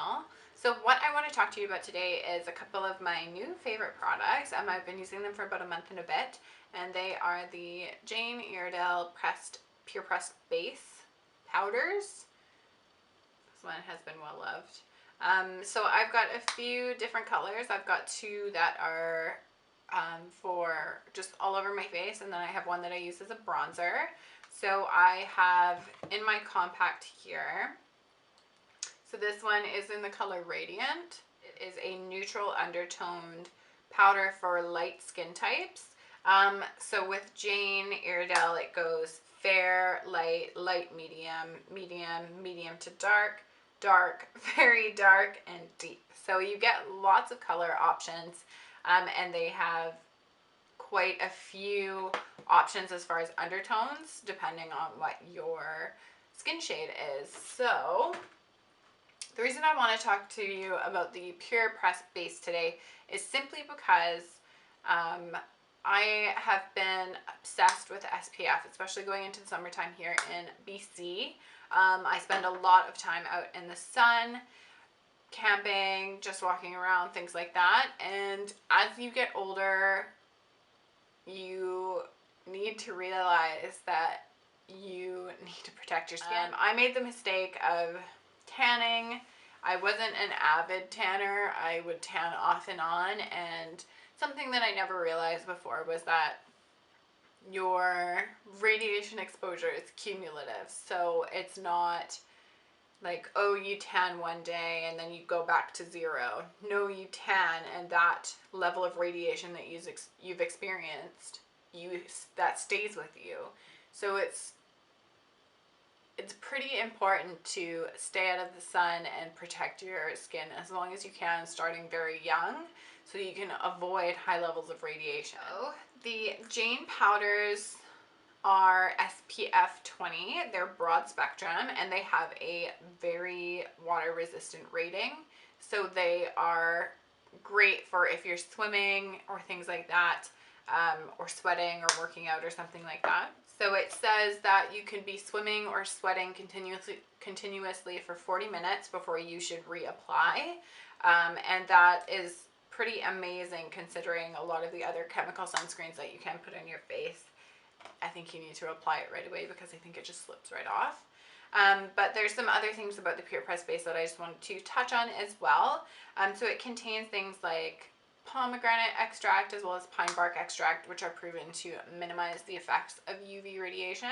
channel. So what I want to talk to you about today is a couple of my new favorite products. I've been using them for about a month and a bit, and they are the Jane Iredale PurePressed base powders. This one has been well loved. So I've got a few different colors. I've got two that are for just all over my face, and then I have one that I use as a bronzer. So I have in my compact here, so this one is in the color Radiant. It is a neutral undertoned powder for light skin types. So with Jane Iredale, it goes fair, light, light, medium, medium, medium to dark, dark, very dark, and deep. So you get lots of color options, and they have quite a few options as far as undertones depending on what your skin shade is. So the reason I want to talk to you about the PurePressed base today is simply because I have been obsessed with SPF, especially going into the summertime here in BC. I spend a lot of time out in the sun, camping, just walking around, things like that. And as you get older, you need to realize that you need to protect your skin. I made the mistake of tanning. I wasn't an avid tanner. I would tan off and on, and something that I never realized before was that your radiation exposure is cumulative. So it's not like, oh, you tan one day and then you go back to zero. No, you tan, and that level of radiation that you've experienced, that stays with you. So it's pretty important to stay out of the sun and protect your skin as long as you can, starting very young, so you can avoid high levels of radiation. So the Jane powders are SPF 20. They're broad spectrum, and they have a very water resistant rating. So they are great for if you're swimming or things like that, or sweating or working out or something like that. So it says that you can be swimming or sweating continuously for 40 minutes before you should reapply. And that is pretty amazing considering a lot of the other chemical sunscreens that you can put on your face. I think you need to apply it right away because I think it just slips right off. But there's some other things about the PurePressed base that I just wanted to touch on as well. So it contains things like pomegranate extract as well as pine bark extract, which are proven to minimize the effects of UV radiation.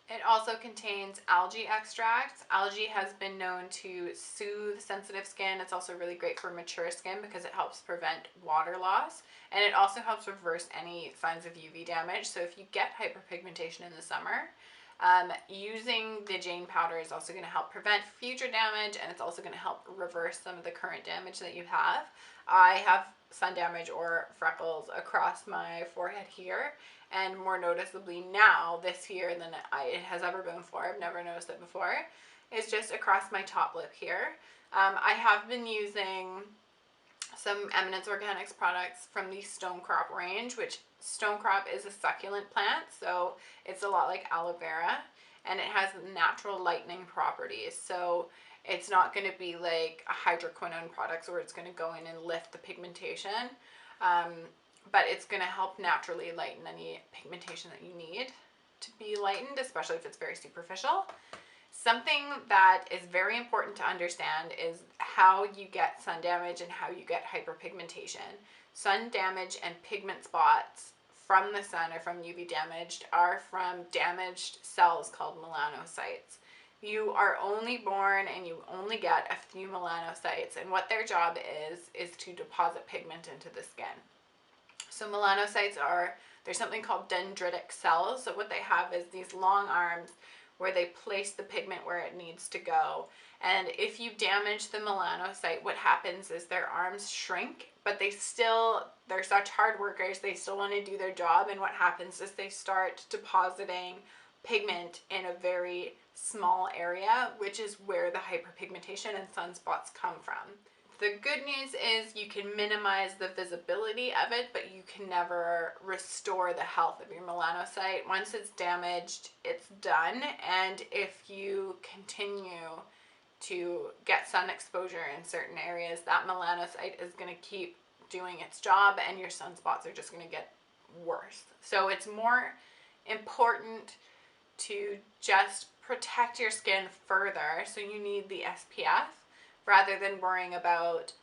It also contains algae extract. Algae has been known to soothe sensitive skin. It's also really great for mature skin because it helps prevent water loss, and it also helps reverse any signs of UV damage. So if you get hyperpigmentation in the summer, using the Jane powder is also going to help prevent future damage, and it's also going to help reverse some of the current damage that you have. I have sun damage or freckles across my forehead here, and more noticeably now this year than it has ever been before. I've never noticed it before. It's just across my top lip here. I have been using some Eminence Organics products from the Stone Crop range, which Stone Crop is a succulent plant, so it's a lot like aloe vera, and it has natural lightening properties. So it's not going to be like a hydroquinone products where it's going to go in and lift the pigmentation, but it's going to help naturally lighten any pigmentation that you need to be lightened, especially if it's very superficial. Something that is very important to understand is how you get sun damage and how you get hyperpigmentation. Sun damage and pigment spots from the sun or from UV damage are from damaged cells called melanocytes. You are only born and you only get a few melanocytes, and what their job is to deposit pigment into the skin. So melanocytes there's something called dendritic cells. So what they have is these long arms where they place the pigment where it needs to go. And if you damage the melanocyte, what happens is their arms shrink, but they're such hard workers, they still want to do their job, and what happens is they start depositing pigment in a very small area, which is where the hyperpigmentation and sunspots come from. The good news is you can minimize the visibility of it, but you can never restore the health of your melanocyte. Once it's damaged, it's done. And if you continue to get sun exposure in certain areas, that melanocyte is going to keep doing its job and your sunspots are just going to get worse. So it's more important to just protect your skin further, so you need the SPF rather than worrying about,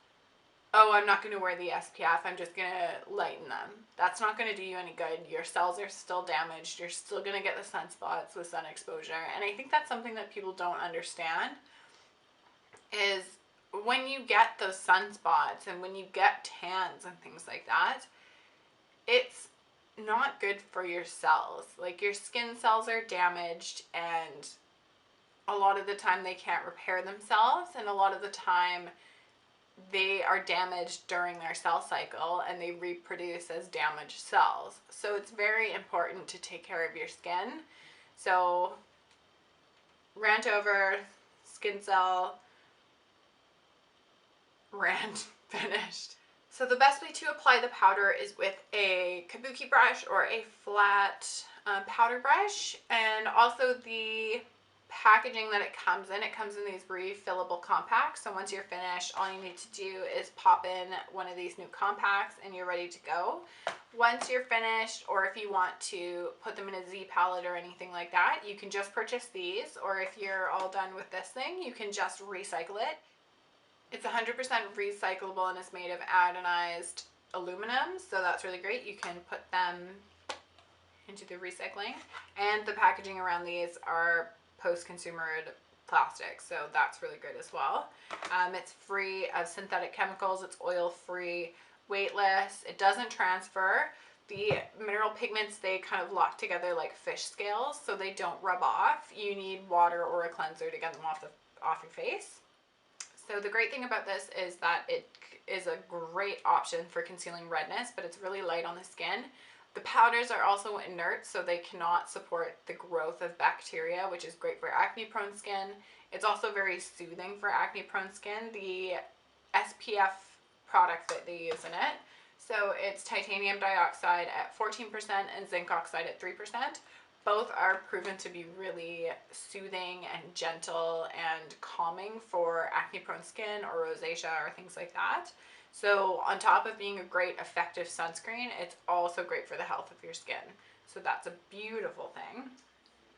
oh, I'm not going to wear the SPF, I'm just going to lighten them. That's not going to do you any good. Your cells are still damaged. You're still going to get the sunspots with sun exposure. And I think that's something that people don't understand, is when you get those sunspots and when you get tans and things like that, it's not good for your cells. Like, your skin cells are damaged, and a lot of the time they can't repair themselves, and a lot of the time they are damaged during their cell cycle and they reproduce as damaged cells. So it's very important to take care of your skin. So rant over, skin cell, rant finished. So the best way to apply the powder is with a kabuki brush or a flat powder brush, and also the packaging that it comes in these refillable compacts. So once you're finished, all you need to do is pop in one of these new compacts and you're ready to go. Once you're finished, or if you want to put them in a Z palette or anything like that, you can just purchase these, or if you're all done with this thing, you can just recycle it. It's 100% recyclable and it's made of anodized aluminum, so that's really great. You can put them into the recycling, and the packaging around these are post-consumer plastic, so that's really good as well. It's free of synthetic chemicals, it's oil-free, weightless, it doesn't transfer. The mineral pigments, they kind of lock together like fish scales, so they don't rub off. You need water or a cleanser to get them off your face. So the great thing about this is that it is a great option for concealing redness, but it's really light on the skin. The powders are also inert, so they cannot support the growth of bacteria, which is great for acne-prone skin. It's also very soothing for acne-prone skin. The SPF product that they use in it, so it's titanium dioxide at 14% and zinc oxide at 3%. Both are proven to be really soothing and gentle and calming for acne-prone skin or rosacea or things like that. So on top of being a great effective sunscreen, it's also great for the health of your skin. So that's a beautiful thing.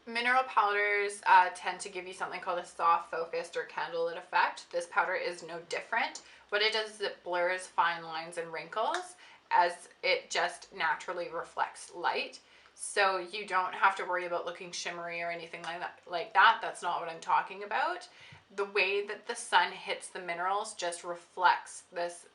Mineral powders tend to give you something called a soft focused or candlelit effect. This powder is no different. What it does is it blurs fine lines and wrinkles as it just naturally reflects light. So you don't have to worry about looking shimmery or anything like that. That's not what I'm talking about. The way that the sun hits the minerals just reflects this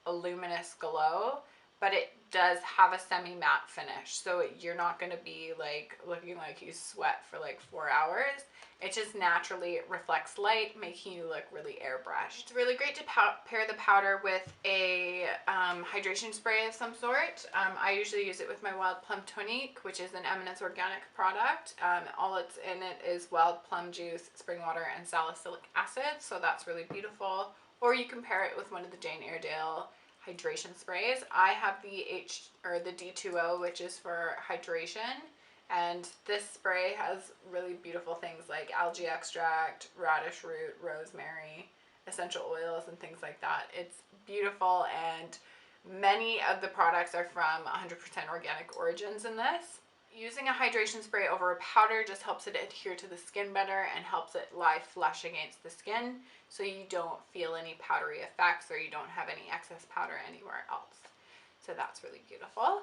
luminous glow, but it does have a semi-matte finish. So you're not going to be like looking like you sweat for like 4 hours. It just naturally reflects light, making you look really airbrushed. It's really great to pair the powder with a hydration spray of some sort. I usually use it with my Wild Plum Tonique, which is an Eminence organic product. All it's in it is wild plum juice, spring water, and salicylic acid, so that's really beautiful. Or you can pair it with one of the Jane Iredale hydration sprays. I have the D2O, which is for hydration. And this spray has really beautiful things like algae extract, radish root, rosemary, essential oils, and things like that. It's beautiful, and many of the products are from 100% organic origins in this. Using a hydration spray over a powder just helps it adhere to the skin better and helps it lie flush against the skin, so you don't feel any powdery effects or you don't have any excess powder anywhere else. So that's really beautiful.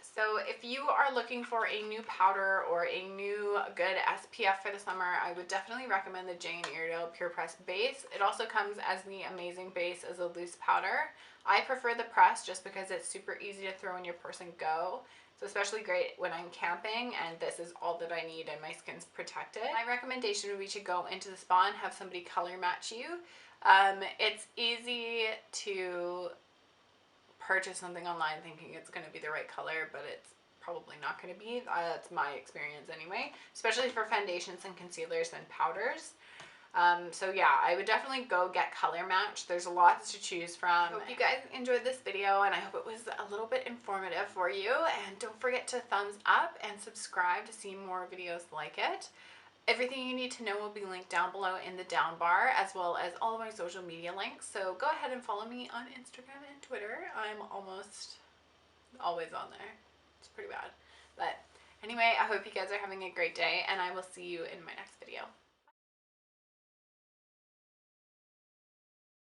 So if you are looking for a new powder or a new good SPF for the summer, I would definitely recommend the Jane Iredale PurePressed base. It also comes as the amazing base as a loose powder. I prefer the press just because it's super easy to throw in your purse and go. So especially great when I'm camping and this is all that I need and my skin's protected. My recommendation would be to go into the spa and have somebody color match you. It's easy to purchase something online thinking it's going to be the right color, but it's probably not going to be. That's my experience anyway, especially for foundations and concealers and powders. So yeah, I would definitely go get color match. There's lots to choose from. I hope you guys enjoyed this video and I hope it was a little bit informative for you, and don't forget to thumbs up and subscribe to see more videos like it. Everything you need to know will be linked down below in the down bar, as well as all of my social media links. So go ahead and follow me on Instagram and Twitter. I'm almost always on there. It's pretty bad. But anyway, I hope you guys are having a great day, and I will see you in my next video.